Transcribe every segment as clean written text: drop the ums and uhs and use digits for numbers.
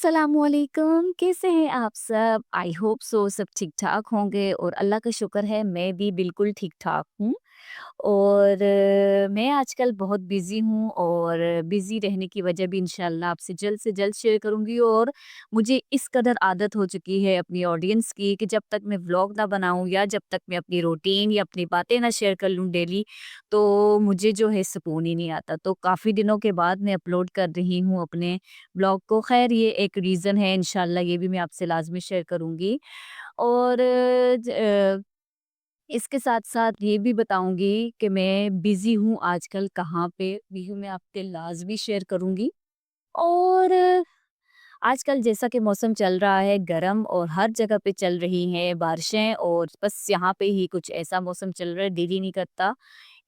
अस्सलामुअलैकुम, कैसे हैं आप सब? आई होप सो सब ठीक-ठाक होंगे और अल्लाह का शुक्र है मैं भी बिल्कुल ठीक-ठाक हूँ। और मैं आजकल बहुत बिज़ी हूँ और बिज़ी रहने की वजह भी इंशाल्लाह आपसे जल्द से जल्द शेयर करूँगी। और मुझे इस कदर आदत हो चुकी है अपनी ऑडियंस की कि जब तक मैं व्लॉग ना बनाऊँ या जब तक मैं अपनी रूटीन या अपनी बातें ना शेयर कर लूँ डेली, तो मुझे जो है सुकून ही नहीं आता। तो काफ़ी दिनों के बाद मैं अपलोड कर रही हूँ अपने ब्लॉग को। ख़ैर ये एक रीज़न है, इंशाल्लाह ये भी मैं आपसे लाज़मी शेयर करूँगी। और इसके साथ-साथ ये भी बताऊँगी कि मैं बिज़ी हूँ आजकल, कहाँ पे भी हूँ मैं आपसे लाज़मी शेयर करूँगी। और आजकल जैसा कि मौसम चल रहा है गरम और हर जगह पे चल रही हैं बारिशें, और बस यहाँ पे ही कुछ ऐसा मौसम चल रहा है, दिल ही नहीं करता।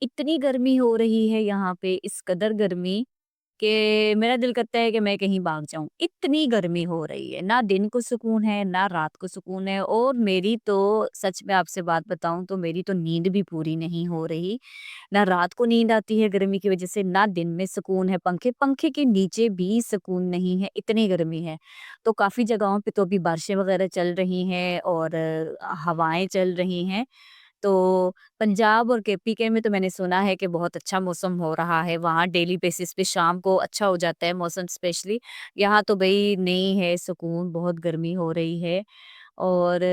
इतनी गर्मी हो रही है यहाँ पे, इस कदर गर्मी कि मेरा दिल करता है कि मैं कहीं भाग जाऊँ। इतनी गर्मी हो रही है, ना दिन को सुकून है, ना रात को सुकून है। और मेरी तो सच में आपसे बात बताऊँ तो मेरी तो नींद भी पूरी नहीं हो रही। ना रात को नींद आती है गर्मी की वजह से, ना दिन में सुकून है, पंखे के नीचे भी सुकून नहीं है, इतनी गर्मी है। तो काफ़ी जगहों पे तो अभी बारिशें वगैरह चल रही हैं और हवाएँ चल रही हैं। तो पंजाब और केपीके में तो मैंने सुना है कि बहुत अच्छा मौसम हो रहा है, वहाँ डेली बेसिस पे शाम को अच्छा हो जाता है मौसम स्पेशली। यहाँ तो भई नहीं है सुकून, बहुत गर्मी हो रही है। और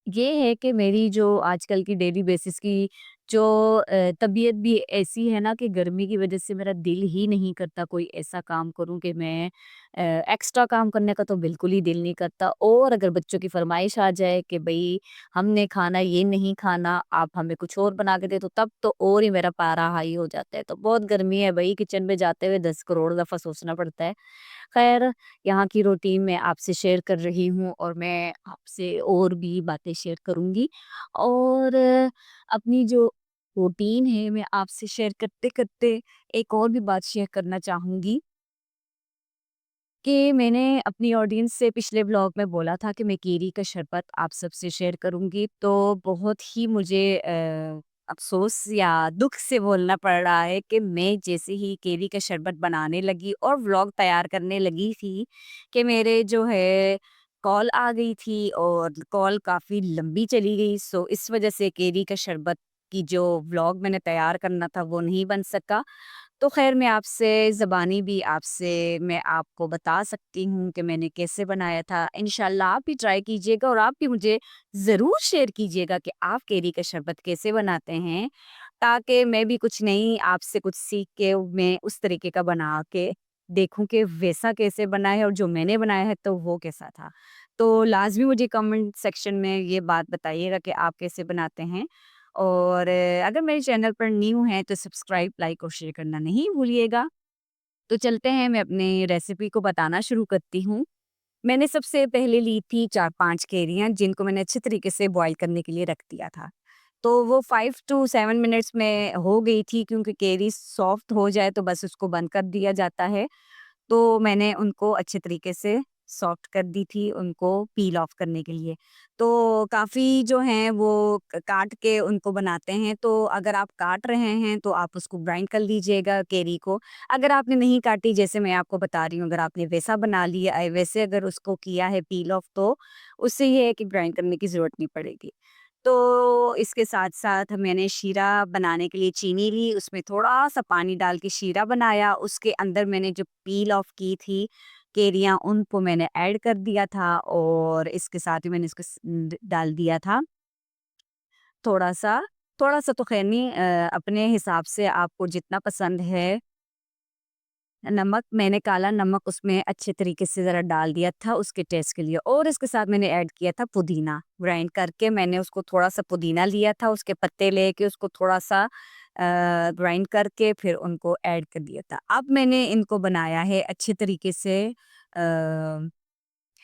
ये है कि मेरी जो आजकल की डेली बेसिस की जो तबीयत भी ऐसी है ना कि गर्मी की वजह से मेरा दिल ही नहीं करता कोई ऐसा काम करूं कि मैं एक्स्ट्रा काम करने का तो बिल्कुल ही दिल नहीं करता। और अगर बच्चों की फरमाइश आ जाए कि भाई हमने खाना ये नहीं खाना, आप हमें कुछ और बना के दे, तो तब तो और ही मेरा पारा हाई हो जाता है। तो बहुत गर्मी है भाई, किचन में जाते हुए 10 करोड़ दफ़ा सोचना पड़ता है। खैर, यहाँ की रूटीन मैं आपसे शेयर कर रही हूँ और मैं आपसे और भी बातें शेयर करूँगी। और अपनी जो रूटीन है मैं आपसे शेयर करते-करते एक और भी बात शेयर करना चाहूँगी कि मैंने अपनी ऑडियंस से पिछले ब्लॉग में बोला था कि मैं केरी का शरबत आप सबसे शेयर करूँगी। तो बहुत ही मुझे अफ़सोस या दुःख से बोलना पड़ रहा है कि मैं जैसे ही केरी का शरबत बनाने लगी और व्लॉग तैयार करने लगी थी कि मेरे जो है कॉल आ गई थी और कॉल काफ़ी लंबी चली गई। सो इस वज़ह से केरी का शरबत की जो व्लॉग मैंने तैयार करना था वो नहीं बन सका। तो ख़ैर मैं आपसे ज़बानी भी आपसे मैं आपको बता सकती हूँ कि मैंने कैसे बनाया था। इंशाल्लाह आप भी ट्राई कीजिएगा और आप भी मुझे ज़रूर शेयर कीजिएगा कि आप केरी का शरबत कैसे बनाते हैं, ताकि मैं भी कुछ नहीं आपसे कुछ सीख के मैं उस तरीके का बना के देखूँ कि वैसा कैसे बना है और जो मैंने बनाया है तो वो कैसा था। तो लाज़मी मुझे कमेंट सेक्शन में ये बात बताइएगा कि आप कैसे बनाते हैं। और अगर मेरे चैनल पर न्यू हैं तो सब्सक्राइब, लाइक और शेयर करना नहीं भूलिएगा। तो चलते हैं, मैं अपनी रेसिपी को बताना शुरू करती हूँ। मैंने सबसे पहले ली थी 4-5 कैरियाँ जिनको मैंने अच्छे तरीके से बॉयल करने के लिए रख दिया था। तो वो 5 टू 7 मिनट्स में हो गई थी, क्योंकि कैरी सॉफ्ट हो जाए तो बस उसको बंद कर दिया जाता है। तो मैंने उनको अच्छे तरीके से सॉफ्ट कर दी थी, उनको पील ऑफ करने के लिए। तो काफ़ी जो हैं वो काट के उनको बनाते हैं, तो अगर आप काट रहे हैं तो आप उसको ग्राइंड कर लीजिएगा कैरी को। अगर आपने नहीं काटी, जैसे मैं आपको बता रही हूँ, अगर आपने वैसा बना लिया वैसे अगर उसको किया है पील ऑफ, तो उससे ये है कि ग्राइंड करने की ज़रूरत नहीं पड़ेगी। तो इसके साथ-साथ मैंने शीरा बनाने के लिए चीनी ली, उसमें थोड़ा-सा पानी डाल के शीरा बनाया, उसके अंदर मैंने जो पील ऑफ की थी केरियाँ, उनको मैंने ऐड कर दिया था और इसके साथ ही मैंने इसको डाल दिया था थोड़ा-सा, थोड़ा-सा तो ख़ैर नहीं, अपने हिसाब से आपको जितना पसंद है नमक, मैंने काला नमक उसमें अच्छे तरीके से ज़रा डाल दिया था उसके टेस्ट के लिए। और इसके साथ मैंने ऐड किया था पुदीना, ग्राइंड करके मैंने उसको थोड़ा-सा पुदीना लिया था, उसके पत्ते लेके उसको थोड़ा-सा ग्राइंड करके फिर उनको ऐड कर दिया था। अब मैंने इनको बनाया है अच्छे तरीके से, अ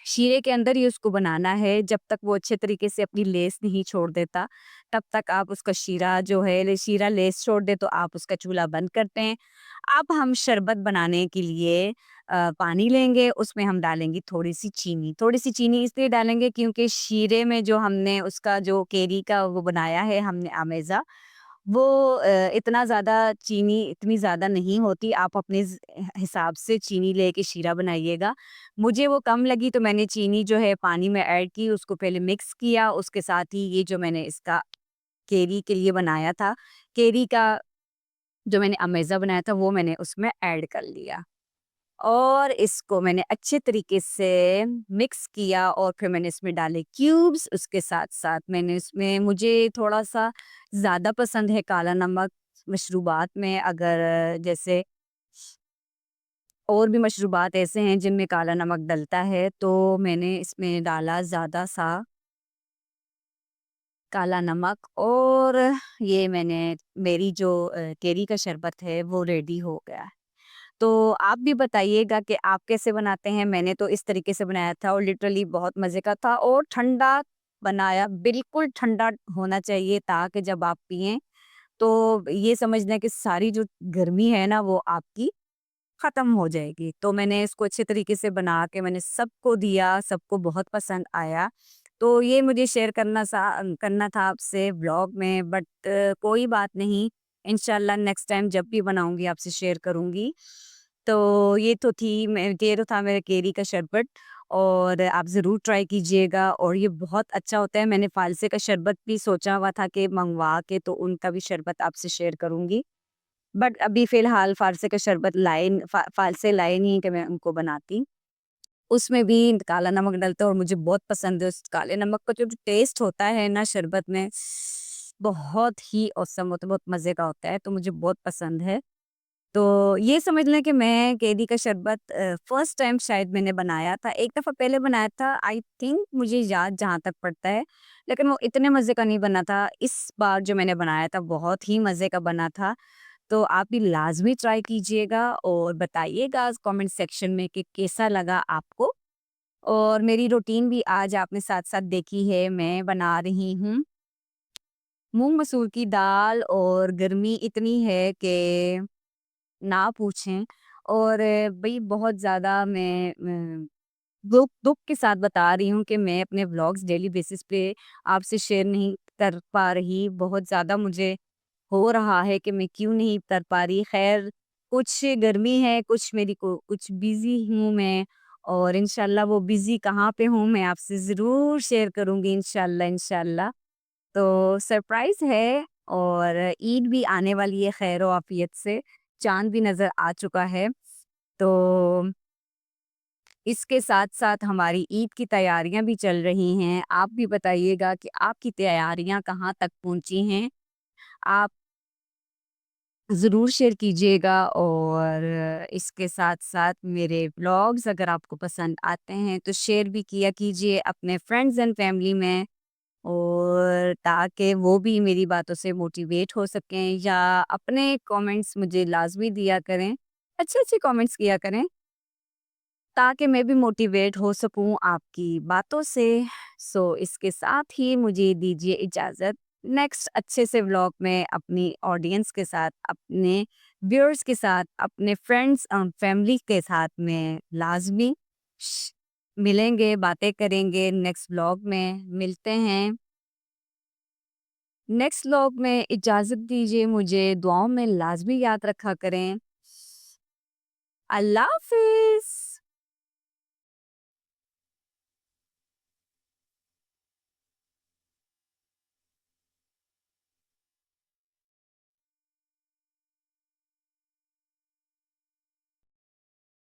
शीरे के अंदर ही उसको बनाना है, जब तक वो अच्छे तरीके से अपनी लेस नहीं छोड़ देता, तब तक आप उसका शीरा जो है ले शीरा लेस छोड़ दे तो आप उसका चूल्हा बंद करते हैं। अब हम शरबत बनाने के लिए पानी लेंगे, उसमें हम डालेंगे थोड़ी-सी चीनी। थोड़ी-सी चीनी इसलिए डालेंगे क्योंकि शीरे में जो हमने उसका जो केरी का वो बनाया है हमने आमेज़ा, वो इतना ज़्यादा चीनी इतनी ज़्यादा नहीं होती, आप अपने हिसाब से चीनी लेके शीरा बनाइएगा। मुझे वो कम लगी तो मैंने चीनी जो है पानी में ऐड की, उसको पहले मिक्स किया, उसके साथ ही ये जो मैंने इसका केरी के लिए बनाया था, केरी का जो मैंने अमेज़ा बनाया था वो मैंने उसमें ऐड कर लिया। और इसको मैंने अच्छे तरीके से मिक्स किया और फिर मैंने इसमें डाले क्यूब्स, उसके साथ-साथ मैंने इसमें मुझे थोड़ा-सा ज़्यादा पसंद है काला नमक मशरूबात में, अगर जैसे और भी मशरूबात ऐसे हैं जिनमें काला नमक डलता है, तो मैंने इसमें डाला ज़्यादा-सा काला नमक और ये मैंने मेरी जो केरी का शरबत है वो रेडी हो गया। तो आप भी बताइएगा कि आप कैसे बनाते हैं? मैंने तो इस तरीके से बनाया था और लिटरली बहुत मज़े का था और ठंडा बनाया, बिल्कुल ठंडा होना चाहिए ताकि जब आप पिएँ, तो ये समझ लें कि सारी जो गर्मी है ना वो आपकी ख़त्म हो जाएगी। तो मैंने इसको अच्छे तरीके से बना के मैंने सबको दिया, सबको बहुत पसंद आया। तो ये मुझे शेयर करना था आपसे व्लॉग में, बट कोई बात नहीं, इंशाल्लाह नेक्स्ट टाइम जब भी बनाऊँगी आपसे शेयर करूँगी। तो ये तो था मेरा केरी का शरबत और आप ज़रूर ट्राई कीजिएगा और ये बहुत अच्छा होता है। मैंने फ़ालसे का शरबत भी सोचा हुआ था कि मँगवा के तो उनका भी शरबत आपसे शेयर करूँगी। बट अभी फ़िलहाल फ़ारसे का शरबत फ़ालसे लाए नहीं कि मैं उनको बनाती। उसमें भी काला नमक डलता है और मुझे बहुत पसंद है उस काले नमक का जो टेस्ट होता है ना शरबत में, बहुत ही ऑसम होता है, बहुत मज़े का होता है, तो मुझे बहुत पसंद है। तो ये समझ लें कि मैं केरी का शरबत फर्स्ट टाइम शायद मैंने बनाया था। एक दफ़ा पहले बनाया था, आई थिंक मुझे याद जहाँ तक पड़ता है, लेकिन वो इतने मज़े का नहीं बना था। इस बार जो मैंने बनाया था बहुत ही मज़े का बना था। तो आप भी लाज़मी ट्राई कीजिएगा और बताइएगा कमेंट सेक्शन में कि कैसा लगा आपको। और मेरी रूटीन भी आज आपने साथ-साथ देखी है, मैं बना रही हूँ मूँग मसूर की दाल और गर्मी इतनी है कि ना पूछें। और भई बहुत ज़्यादा मैं दुःख दुःख के साथ बता रही हूँ कि मैं अपने व्लॉग्स डेली बेसिस पे आपसे शेयर नहीं कर पा रही। बहुत ज़्यादा मुझे हो रहा है कि मैं क्यों नहीं कर पा रही। ख़ैर, कुछ गर्मी है, कुछ बिज़ी हूँ मैं और इंशाल्लाह वो बिज़ी कहाँ पे हूँ मैं आपसे ज़रूर शेयर करूँगी इंशाल्लाह, इंशाल्लाह। तो सरप्राइज़ है और ईद भी आने वाली है ख़ैर और आफ़ियत से, चाँद भी नज़र आ चुका है। तो इसके साथ-साथ हमारी ईद की तैयारियाँ भी चल रही हैं। आप भी बताइएगा कि आपकी तैयारियाँ कहाँ तक पहुँची हैं? आप ज़रूर शेयर कीजिएगा और इसके साथ-साथ मेरे व्लॉग्स अगर आपको पसंद आते हैं तो शेयर भी किया कीजिए अपने फ्रेंड्स एंड फैमिली में और ताकि वो भी मेरी बातों से मोटिवेट हो सकें या अपने कमेंट्स मुझे लाज़मी दिया करें। अच्छे-अच्छे कमेंट्स किया करें ताकि मैं भी मोटिवेट हो सकूँ आपकी बातों से। सो इसके साथ ही मुझे दीजिए इजाज़त। नेक्स्ट अच्छे से व्लॉग में अपनी ऑडियंस के साथ, अपने व्यूअर्स के साथ, अपने फ्रेंड्स फैमिली के साथ में लाज़मी श मिलेंगे, बातें करेंगे। नेक्स्ट व्लॉग में मिलते हैं। नेक्स्ट व्लॉग में इजाज़त दीजिए मुझे, दुआओं में लाज़मी याद रखा करें। अल्लाह हाफ़िज़।